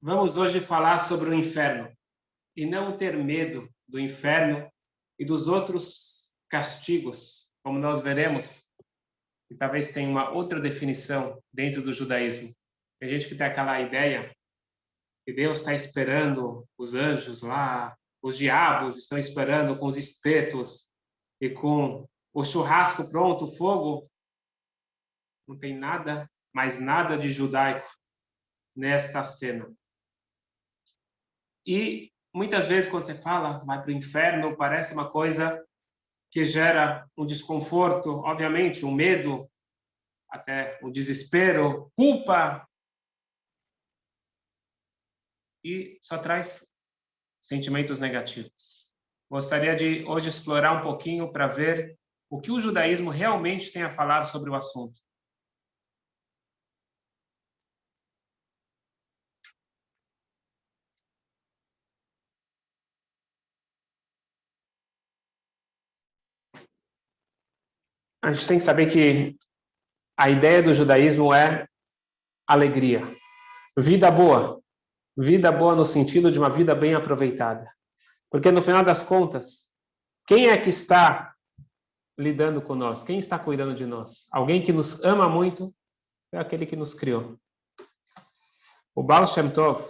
Vamos hoje falar sobre o inferno e não ter medo do inferno e dos outros castigos, como nós veremos, e talvez tenha uma outra definição dentro do judaísmo. Tem gente que tem aquela ideia que Deus está esperando os anjos lá, os diabos estão esperando com os espetos e com o churrasco pronto, o fogo. Não tem nada, mais nada de judaico nesta cena. E muitas vezes quando você fala vai para o inferno, parece uma coisa que gera um desconforto, obviamente, um medo, até um desespero, culpa, e só traz sentimentos negativos. Gostaria de hoje explorar um pouquinho para ver o que o judaísmo realmente tem a falar sobre o assunto. A gente tem que saber que a ideia do judaísmo é alegria, vida boa no sentido de uma vida bem aproveitada. Porque no final das contas, quem é que está lidando com nós? Quem está cuidando de nós? Alguém que nos ama muito é aquele que nos criou. O Baal Shem Tov,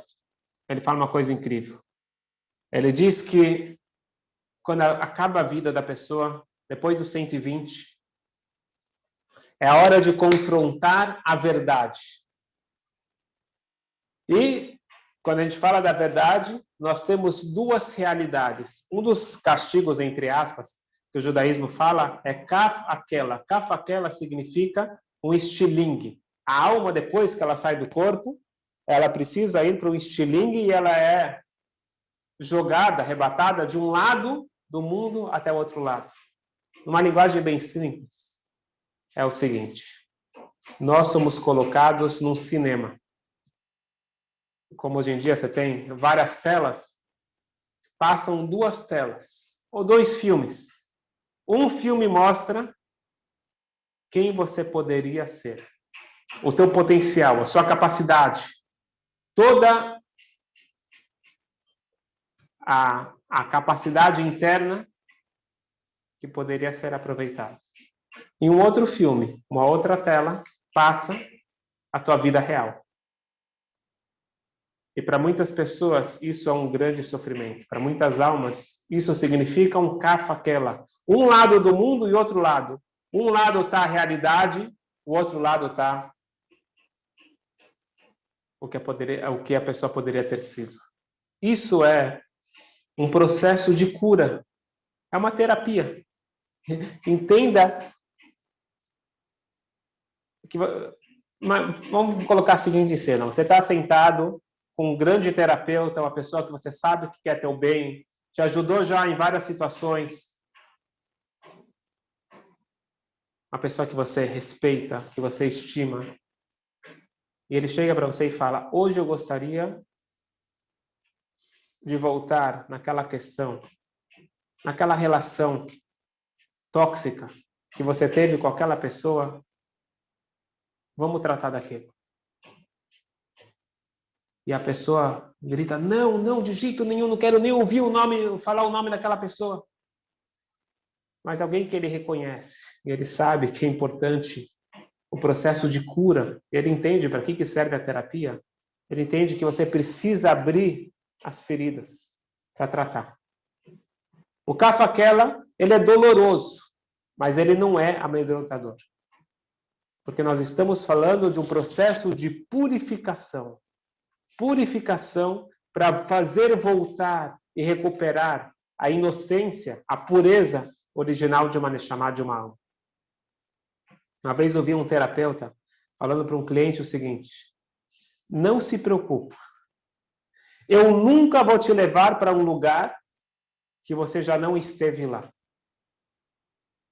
ele fala uma coisa incrível. Ele diz que quando acaba a vida da pessoa, depois dos 120, é a hora de confrontar a verdade. E quando a gente fala da verdade, nós temos duas realidades. Um dos castigos, entre aspas, que o judaísmo fala é kaf aquela. Kaf aquela significa um estilingue. A alma, depois que ela sai do corpo, ela precisa ir para um estilingue e ela é jogada, arrebatada de um lado do mundo até o outro lado. Numa linguagem bem simples, é o seguinte: nós somos colocados num cinema. Como hoje em dia você tem várias telas, passam duas telas, ou dois filmes. Um filme mostra quem você poderia ser, o teu potencial, a sua capacidade, toda a capacidade interna que poderia ser aproveitada. Em um outro filme, uma outra tela, passa a tua vida real. E para muitas pessoas, isso é um grande sofrimento. Para muitas almas, isso significa um cafa-aquela. Um lado do mundo e outro lado. Um lado está a realidade, o outro lado está o que a pessoa poderia ter sido. Isso é um processo de cura. É uma terapia. Entenda que... Vamos colocar a seguinte cena. Você está sentado com um grande terapeuta, uma pessoa que você sabe que quer teu bem, te ajudou já em várias situações. Uma pessoa que você respeita, que você estima. E ele chega para você e fala: hoje eu gostaria de voltar naquela questão, naquela relação tóxica que você teve com aquela pessoa. Vamos tratar daquilo. E a pessoa grita: não, de jeito nenhum, não quero nem ouvir falar o nome daquela pessoa. Mas alguém que ele reconhece, e ele sabe que é importante o processo de cura, ele entende para que serve a terapia, ele entende que você precisa abrir as feridas para tratar. O cafa-aquela, ele é doloroso, mas ele não é amedrontador. Porque nós estamos falando de um processo de purificação. Purificação para fazer voltar e recuperar a inocência, a pureza original de uma neshama, de uma alma. Uma vez eu vi um terapeuta falando para um cliente o seguinte: não se preocupe, eu nunca vou te levar para um lugar que você já não esteve lá.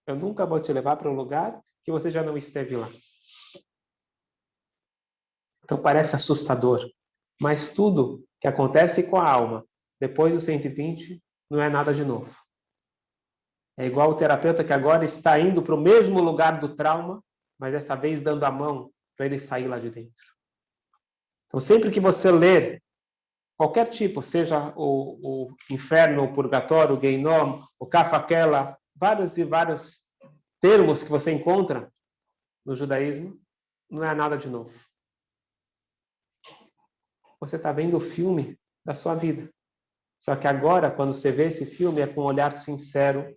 Eu nunca vou te levar para um lugar que você já não esteve lá. Então parece assustador, mas tudo que acontece com a alma depois dos 120 não é nada de novo. É igual o terapeuta que agora está indo para o mesmo lugar do trauma, mas desta vez dando a mão para ele sair lá de dentro. Então sempre que você ler qualquer tipo, seja o inferno, o purgatório, o Geinom, o Kafakela, vários e vários termos que você encontra no judaísmo, não é nada de novo. Você está vendo o filme da sua vida. Só que agora, quando você vê esse filme, é com um olhar sincero,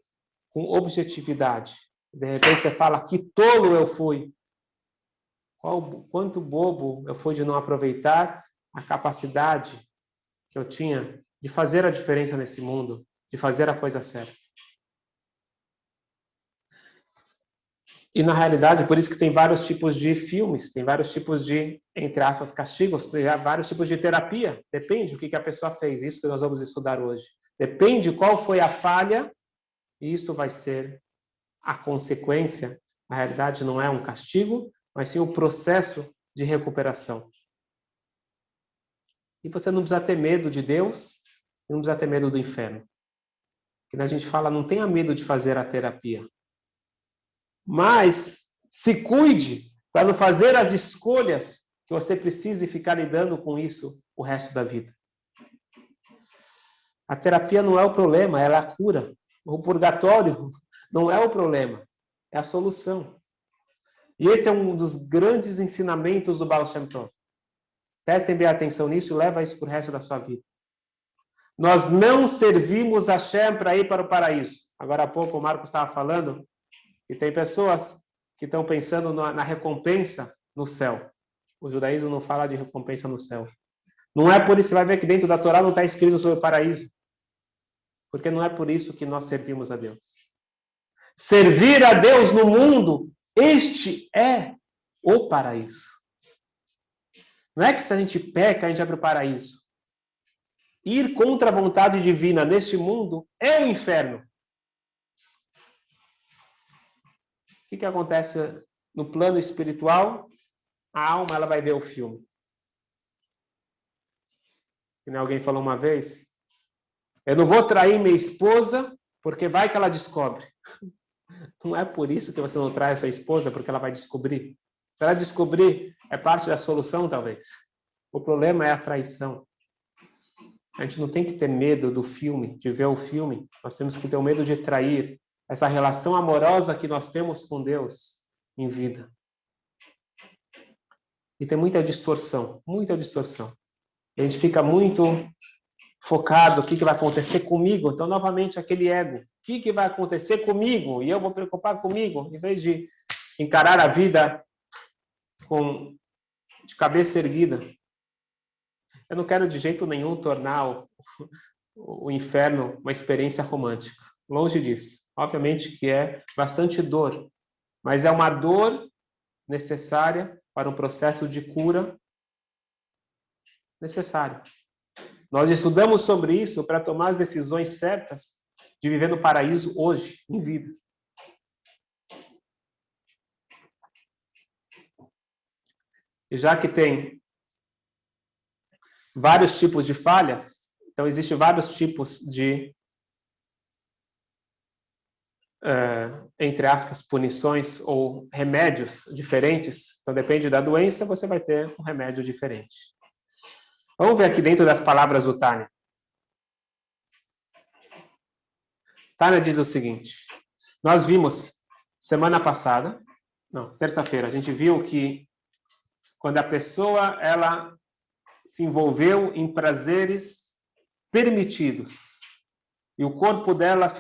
com objetividade. De repente você fala, que tolo eu fui. Quanto bobo eu fui de não aproveitar a capacidade que eu tinha de fazer a diferença nesse mundo, de fazer a coisa certa. E, na realidade, por isso que tem vários tipos de filmes, tem vários tipos de, entre aspas, castigos, tem vários tipos de terapia. Depende do que a pessoa fez, isso que nós vamos estudar hoje. Depende qual foi a falha, e isso vai ser a consequência. Na realidade, não é um castigo, mas sim um processo de recuperação. E você não precisa ter medo de Deus, não precisa ter medo do inferno. Porque a gente fala, não tenha medo de fazer a terapia. Mas se cuide para não fazer as escolhas que você precise ficar lidando com isso o resto da vida. A terapia não é o problema, ela é a cura. O purgatório não é o problema, é a solução. E esse é um dos grandes ensinamentos do Baal Shem Tov. Prestem bem atenção nisso e leva isso para o resto da sua vida. Nós não servimos a Hashem para ir para o paraíso. Agora há pouco o Marcos estava falando e tem pessoas que estão pensando na recompensa no céu. O judaísmo não fala de recompensa no céu. Não é por isso, você vai ver que dentro da Torá não está escrito sobre o paraíso. Porque não é por isso que nós servimos a Deus. Servir a Deus no mundo, este é o paraíso. Não é que se a gente peca, a gente vai para o paraíso. Ir contra a vontade divina neste mundo é o inferno. O que acontece no plano espiritual? A alma ela vai ver o filme. E alguém falou uma vez, eu não vou trair minha esposa porque vai que ela descobre. Não é por isso que você não trai a sua esposa, porque ela vai descobrir. Se ela descobrir, é parte da solução, talvez. O problema é a traição. A gente não tem que ter medo do filme, de ver o filme. Nós temos que ter o medo de trair essa relação amorosa que nós temos com Deus em vida. E tem muita distorção, muita distorção. A gente fica muito focado, o que vai acontecer comigo? Então, novamente, aquele ego. O que vai acontecer comigo? E eu vou preocupar comigo, em vez de encarar a vida de cabeça erguida. Eu não quero de jeito nenhum tornar o inferno uma experiência romântica. Longe disso. Obviamente que é bastante dor, mas é uma dor necessária para um processo de cura necessário. Nós estudamos sobre isso para tomar as decisões certas de viver no paraíso hoje, em vida. E já que tem vários tipos de falhas, então existem vários tipos de, entre aspas, punições ou remédios diferentes. Então, depende da doença, você vai ter um remédio diferente. Vamos ver aqui dentro das palavras do Tânia. Tânia diz o seguinte, nós vimos semana passada, terça-feira, a gente viu que quando a pessoa ela se envolveu em prazeres permitidos e o corpo dela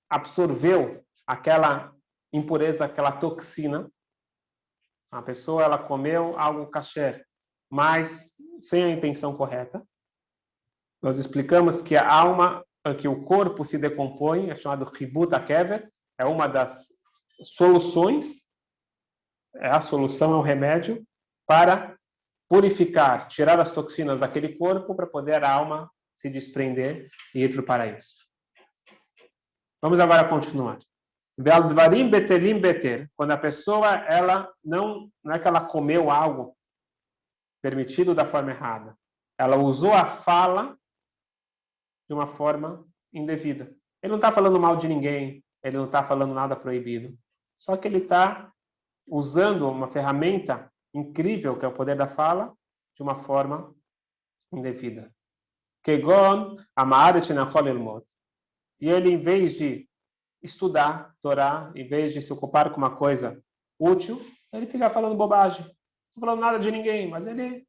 absorveu aquela impureza, aquela toxina, a pessoa ela comeu algo kasher, mas sem a intenção correta. Nós explicamos que a alma, que o corpo se decompõe, é chamado Ribut HaKever, é uma das soluções, a solução é o remédio para purificar, tirar as toxinas daquele corpo para poder a alma se desprender e ir para o paraíso. Vamos agora continuar. Ve'al-dvarim betelim beter. Quando a pessoa ela não é que ela comeu algo permitido da forma errada. Ela usou a fala de uma forma indevida. Ele não está falando mal de ninguém, ele não está falando nada proibido. Só que ele está usando uma ferramenta incrível, que é o poder da fala, de uma forma indevida. Kegon Amaret Nachol Elmot. E ele, em vez de estudar Torá, em vez de se ocupar com uma coisa útil, ele fica falando bobagem. Não falando nada de ninguém, mas ele...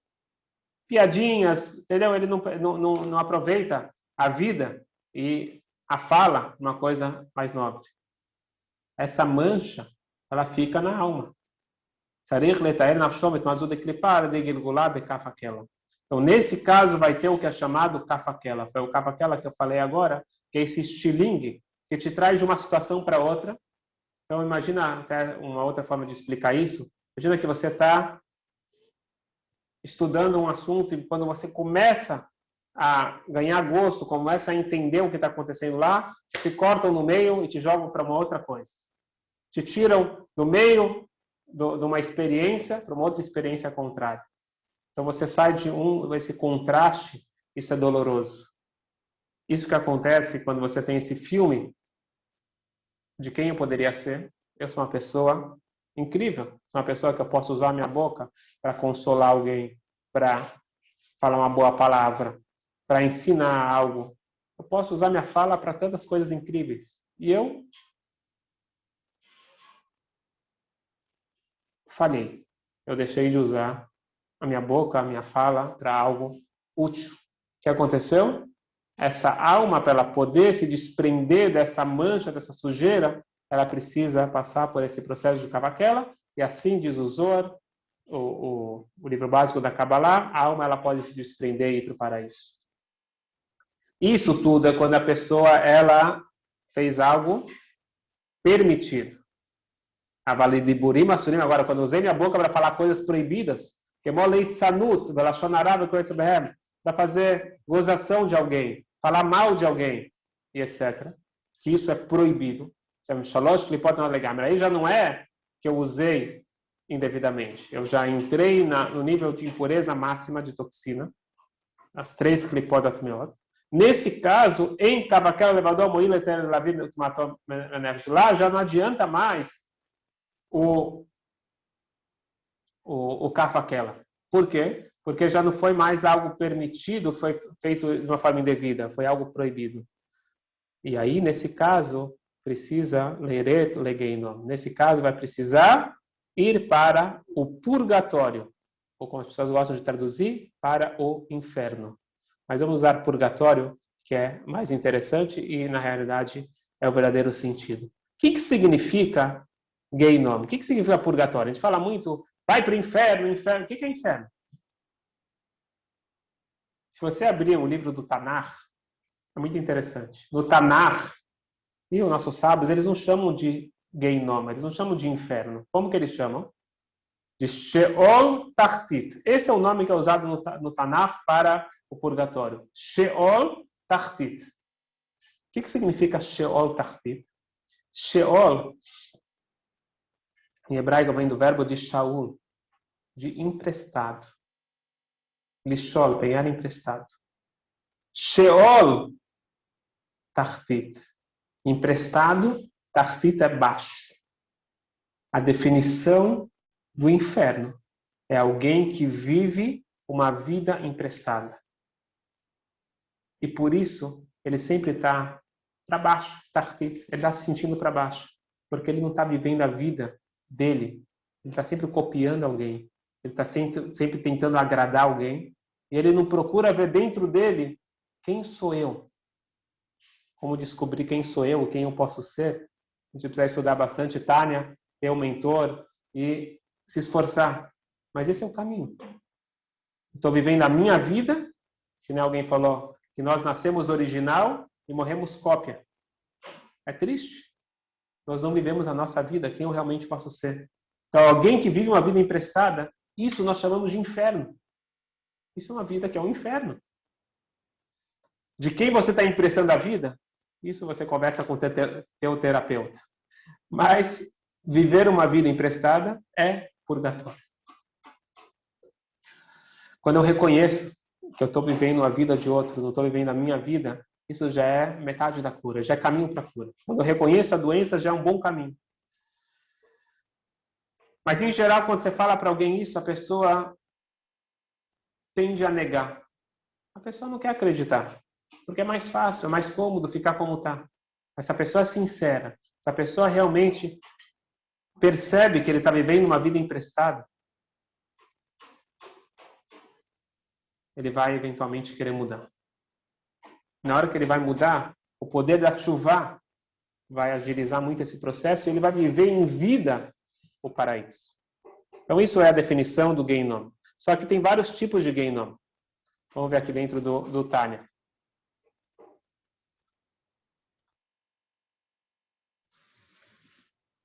piadinhas, entendeu? Ele não aproveita a vida e a fala uma coisa mais nobre. Essa mancha, ela fica na alma. Então, nesse caso, vai ter o que é chamado kafaquela. Foi o kafaquela que eu falei agora, que é esse estilingue que te traz de uma situação para outra. Então, imagina até uma outra forma de explicar isso. Imagina que você está estudando um assunto e quando você começa a ganhar gosto, começa a entender o que está acontecendo lá, te cortam no meio e te jogam para uma outra coisa. Te tiram do meio de uma experiência para uma outra experiência contrária. Então você sai de esse contraste, isso é doloroso. Isso que acontece quando você tem esse filme de quem eu poderia ser. Eu sou uma pessoa incrível. Sou uma pessoa que eu posso usar a minha boca para consolar alguém, para falar uma boa palavra, para ensinar algo. Eu posso usar minha fala para tantas coisas incríveis. E eu falhei. Eu deixei de usar a minha boca, a minha fala para algo útil. O que aconteceu? Essa alma, para ela poder se desprender dessa mancha, dessa sujeira, ela precisa passar por esse processo de cavaquela, e assim diz o Zohar, o livro básico da Kabbalah, a alma ela pode se desprender e ir para o paraíso. Isso tudo é quando a pessoa ela fez algo permitido. Avalidiburim asurim, agora quando eu usei minha boca para falar coisas proibidas, que moleit sanut, para fazer gozação de alguém, falar mal de alguém, e etc. Que isso é proibido. Aí já não é que eu usei indevidamente. Eu já entrei no nível de impureza máxima de toxina, as 3 klipot atmeot. Nesse caso, em Kavakel levador moíla eterna la vida lá já não adianta mais o Kavakel. Por quê? Porque já não foi mais algo permitido, que foi feito de uma forma indevida, foi algo proibido. E aí, nesse caso, precisa leret legeinom. Nesse caso, vai precisar ir para o purgatório, ou como as pessoas gostam de traduzir, para o inferno. Mas vamos usar purgatório, que é mais interessante e, na realidade, é o verdadeiro sentido. O que significa geinom? O que significa purgatório? A gente fala muito, vai para o inferno, inferno. O que é inferno? Se você abrir o livro do Tanakh, é muito interessante. No Tanakh, e os nossos sábios, eles não chamam de geinom, eles não chamam de inferno. Como que eles chamam? De Sheol Tachtit. Esse é o nome que é usado no Tanakh para o purgatório. Sheol Tachtit. O que significa Sheol Tachtit? Sheol, em hebraico, vem do verbo de Shaul, de emprestado. Lishol, pegar emprestado. Sheol Tachtit. Emprestado, Tachtit é baixo. A definição do inferno é alguém que vive uma vida emprestada. E por isso, ele sempre está para baixo, Tachtit. Ele está se sentindo para baixo. Porque ele não está vivendo a vida dele. Ele está sempre copiando alguém. Ele está sempre tentando agradar alguém. E ele não procura ver dentro dele quem sou eu. Como descobrir quem sou eu, quem eu posso ser. A gente precisa estudar bastante Tânia, ter um mentor e se esforçar. Mas esse é o caminho. Estou vivendo a minha vida, que nem alguém falou, que nós nascemos original e morremos cópia. É triste. Nós não vivemos a nossa vida, quem eu realmente posso ser. Então, alguém que vive uma vida emprestada, isso nós chamamos de inferno. Isso é uma vida que é um inferno. De quem você está emprestando a vida? Isso você conversa com o teu terapeuta. Mas viver uma vida emprestada é purgatório. Quando eu reconheço que eu estou vivendo a vida de outro, não estou vivendo a minha vida, isso já é metade da cura, já é caminho para a cura. Quando eu reconheço a doença, já é um bom caminho. Mas, em geral, quando você fala para alguém isso, a pessoa tende a negar. A pessoa não quer acreditar, porque é mais fácil, é mais cômodo ficar como está. Essa pessoa é sincera, essa pessoa realmente percebe que ele está vivendo uma vida emprestada, ele vai eventualmente querer mudar. Na hora que ele vai mudar, o poder da chuva vai agilizar muito esse processo e ele vai viver em vida o paraíso. Então isso é a definição do Geinom. Só que tem vários tipos de Geinom. Vamos ver aqui dentro do Tânia.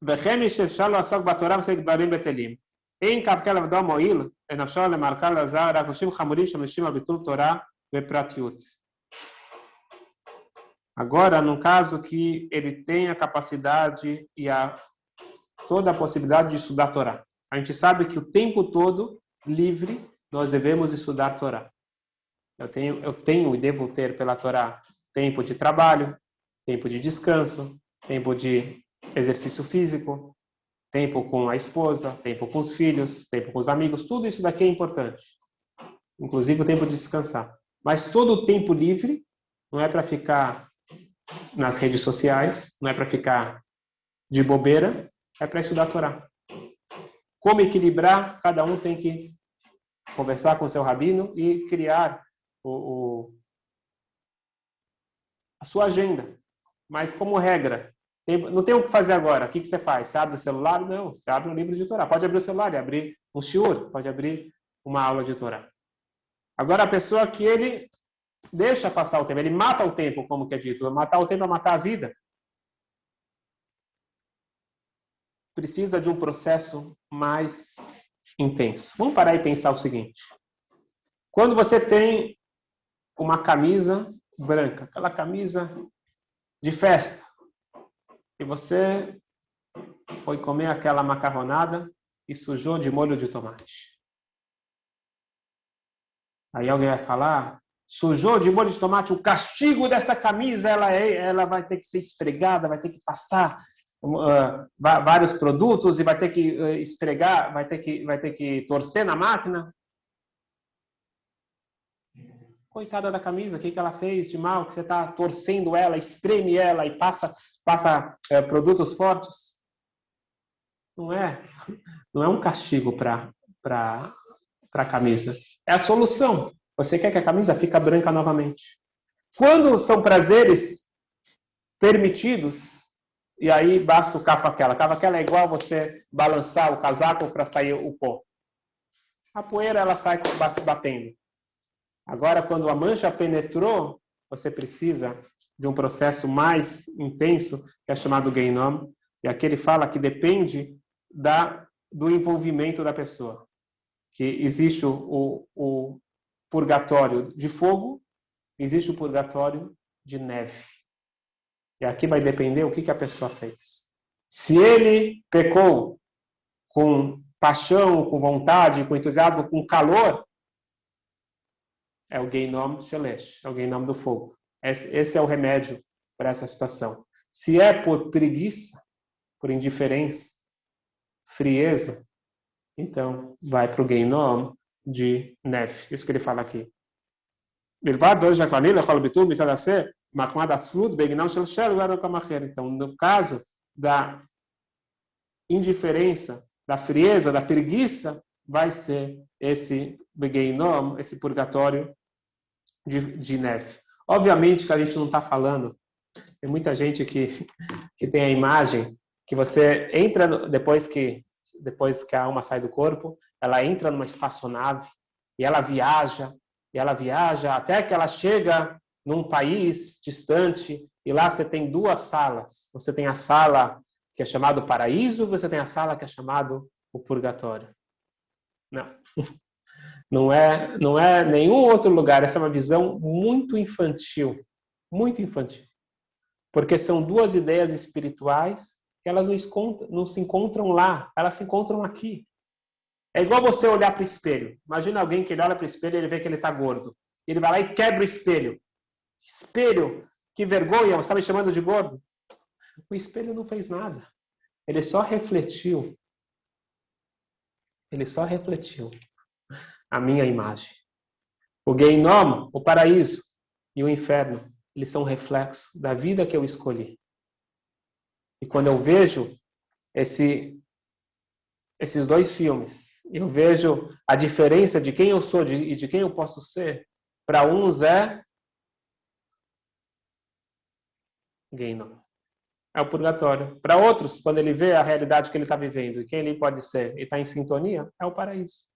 וכן שאפשר לעסוק בתורה ועוסק דברים בטלים. אין כבקל עבדו מועיל, לנפשו למלכה לזר, רק נושים חמורים שמנשים על ביטול תורה ופרטיות. Agora, num caso que ele tem a capacidade e toda a possibilidade de estudar a Torá. A gente sabe que o tempo todo, livre, nós devemos estudar a Torá. Eu tenho e devo ter pela Torá tempo de trabalho, tempo de descanso, tempo de exercício físico, tempo com a esposa, tempo com os filhos, tempo com os amigos, tudo isso daqui é importante. Inclusive o tempo de descansar. Mas todo o tempo livre não é para ficar nas redes sociais, não é para ficar de bobeira, é para estudar a Torá. Como equilibrar? Cada um tem que conversar com o seu rabino e criar a sua agenda. Mas como regra, não tem o que fazer agora. O que você faz? Você abre o celular? Não, você abre um livro de Torá. Pode abrir o celular e abrir um shiur, pode abrir uma aula de Torá. Agora a pessoa que ele deixa passar o tempo, ele mata o tempo, como que é dito. Matar o tempo é matar a vida. Precisa de um processo mais intenso. Vamos parar e pensar o seguinte. Quando você tem uma camisa branca, aquela camisa de festa, e você foi comer aquela macarronada e sujou de molho de tomate. Aí alguém vai falar, sujou de molho de tomate, o castigo dessa camisa, ela vai ter que ser esfregada, vai ter que passar vários produtos e vai ter que esfregar, vai ter que torcer na máquina. Coitada da camisa, o que ela fez de mal? Que você está torcendo ela, espreme ela e passa produtos fortes? Não é um castigo para a camisa. É a solução. Você quer que a camisa fique branca novamente. Quando são prazeres permitidos, e aí basta o cavaquela. Cavaquela é igual você balançar o casaco para sair o pó. A poeira ela sai batendo. Agora, quando a mancha penetrou, você precisa de um processo mais intenso, que é chamado Geinom. E aqui ele fala que depende do envolvimento da pessoa. Que existe o purgatório de fogo, existe o purgatório de neve. E aqui vai depender o que a pessoa fez. Se ele pecou com paixão, com vontade, com entusiasmo, com calor, é o Geinom Shelesh, é o Geinom do fogo. Esse é o remédio para essa situação. Se é por preguiça, por indiferença, frieza, então vai para o Geinom de neve. Isso que ele fala aqui. Então, no caso da indiferença, da frieza, da preguiça, vai ser esse Geinom, esse purgatório de neve. Obviamente que a gente não está falando, tem muita gente que tem a imagem que você entra, depois que a alma sai do corpo, ela entra numa espaçonave e ela viaja até que ela chega num país distante e lá você tem duas salas. Você tem a sala que é chamado paraíso, você tem a sala que é chamado o purgatório. Não é nenhum outro lugar. Essa é uma visão muito infantil. Muito infantil. Porque são duas ideias espirituais que elas não se encontram lá. Elas se encontram aqui. É igual você olhar para o espelho. Imagina alguém que ele olha para o espelho e ele vê que ele está gordo. Ele vai lá e quebra o espelho. Espelho, que vergonha, você está me chamando de gordo? O espelho não fez nada. Ele só refletiu. Ele só refletiu a minha imagem. O Geinom, o paraíso, e o inferno, eles são reflexo da vida que eu escolhi. E quando eu vejo esses dois filmes, eu vejo a diferença de quem eu sou e de quem eu posso ser. Para uns é Geinom, é o purgatório. Para outros, quando ele vê a realidade que ele está vivendo e quem ele pode ser e está em sintonia, é o paraíso.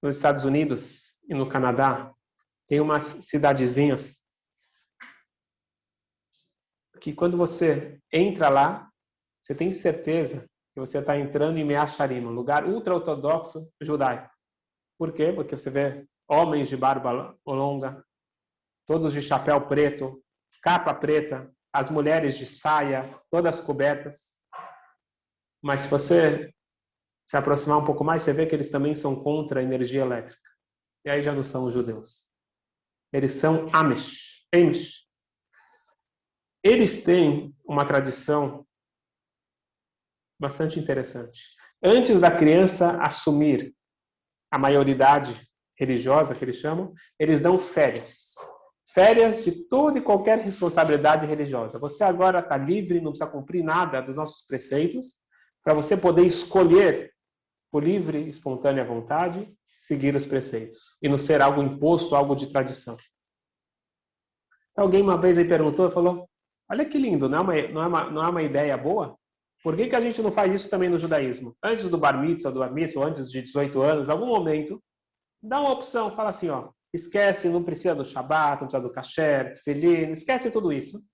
Nos Estados Unidos e no Canadá, tem umas cidadezinhas que quando você entra lá, você tem certeza que você está entrando em Mea Shearim, um lugar ultra-ortodoxo judaico. Por quê? Porque você vê homens de barba longa, todos de chapéu preto, capa preta, as mulheres de saia, todas cobertas. Mas se você se aproximar um pouco mais, você vê que eles também são contra a energia elétrica. E aí já não são os judeus. Eles são Amish. Eles têm uma tradição bastante interessante. Antes da criança assumir a maioridade religiosa, que eles chamam, eles dão férias. Férias de toda e qualquer responsabilidade religiosa. Você agora está livre, não precisa cumprir nada dos nossos preceitos, para você poder escolher, por livre e espontânea vontade, seguir os preceitos. E não ser algo imposto, algo de tradição. Alguém uma vez me perguntou e falou, olha que lindo, não é uma ideia boa? Por que a gente não faz isso também no judaísmo? Antes do bar mitzvah, ou antes de 18 anos, algum momento, dá uma opção, fala assim, ó, esquece, não precisa do Shabbat, não precisa do kasher, tefilim, esquece tudo isso.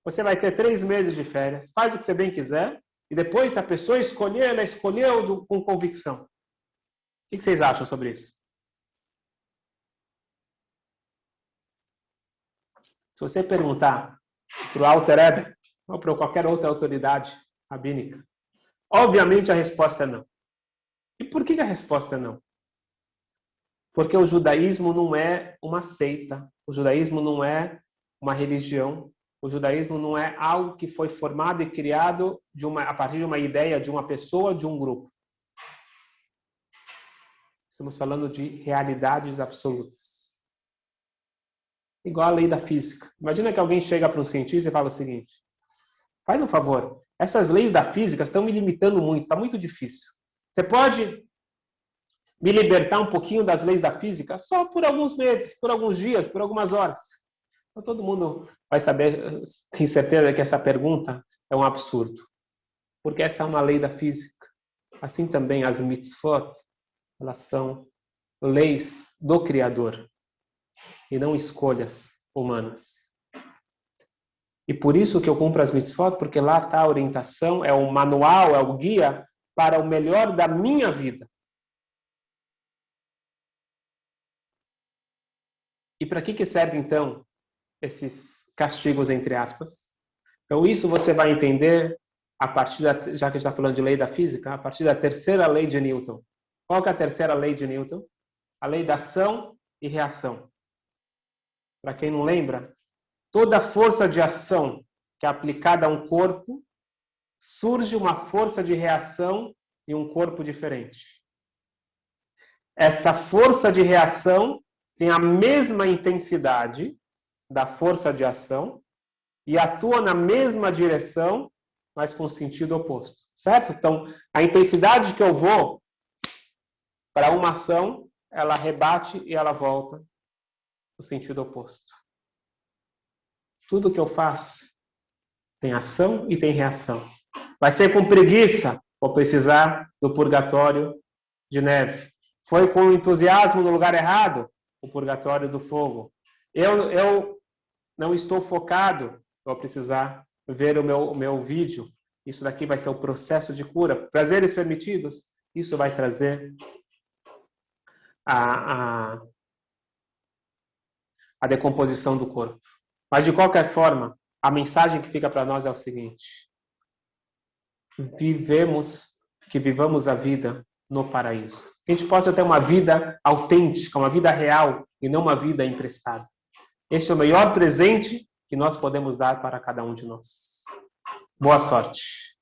Você vai ter 3 meses de férias, faz o que você bem quiser, e depois, se a pessoa escolher, ela escolheu com convicção. O que vocês acham sobre isso? Se você perguntar para o Alter Rebbe, ou para qualquer outra autoridade rabínica, obviamente a resposta é não. E por que a resposta é não? Porque o judaísmo não é uma seita, o judaísmo não é uma religião, o judaísmo não é algo que foi formado e criado a partir de uma ideia de uma pessoa, de um grupo. Estamos falando de realidades absolutas. Igual a lei da física. Imagina que alguém chega para um cientista e fala o seguinte, faz um favor, essas leis da física estão me limitando muito, está muito difícil. Você pode me libertar um pouquinho das leis da física só por alguns meses, por alguns dias, por algumas horas? Então, todo mundo vai saber, tem certeza que essa pergunta é um absurdo. Porque essa é uma lei da física. Assim também as mitzvot, elas são leis do Criador e não escolhas humanas. E por isso que eu cumpro as mitzvot, porque lá está a orientação, é o manual, é o guia para o melhor da minha vida. E para que serve, então, esses castigos, entre aspas? Então, isso você vai entender, a partir já que a gente está falando de lei da física, a partir da terceira lei de Newton. Qual que é a terceira lei de Newton? A lei da ação e reação. Para quem não lembra, toda força de ação que é aplicada a um corpo, surge uma força de reação em um corpo diferente. Essa força de reação tem a mesma intensidade da força de ação e atua na mesma direção, mas com sentido oposto, certo? Então, a intensidade que eu vou para uma ação, ela rebate e ela volta no sentido oposto. Tudo que eu faço tem ação e tem reação. Vai ser com preguiça, vou precisar do purgatório de neve. Foi com entusiasmo no lugar errado, o purgatório do fogo. Eu não estou focado, vou precisar ver o meu vídeo. Isso daqui vai ser o processo de cura. Prazeres permitidos, isso vai trazer a decomposição do corpo. Mas, de qualquer forma, a mensagem que fica para nós é o seguinte: que vivamos a vida no paraíso. Que a gente possa ter uma vida autêntica, uma vida real e não uma vida emprestada. Este é o melhor presente que nós podemos dar para cada um de nós. Boa sorte.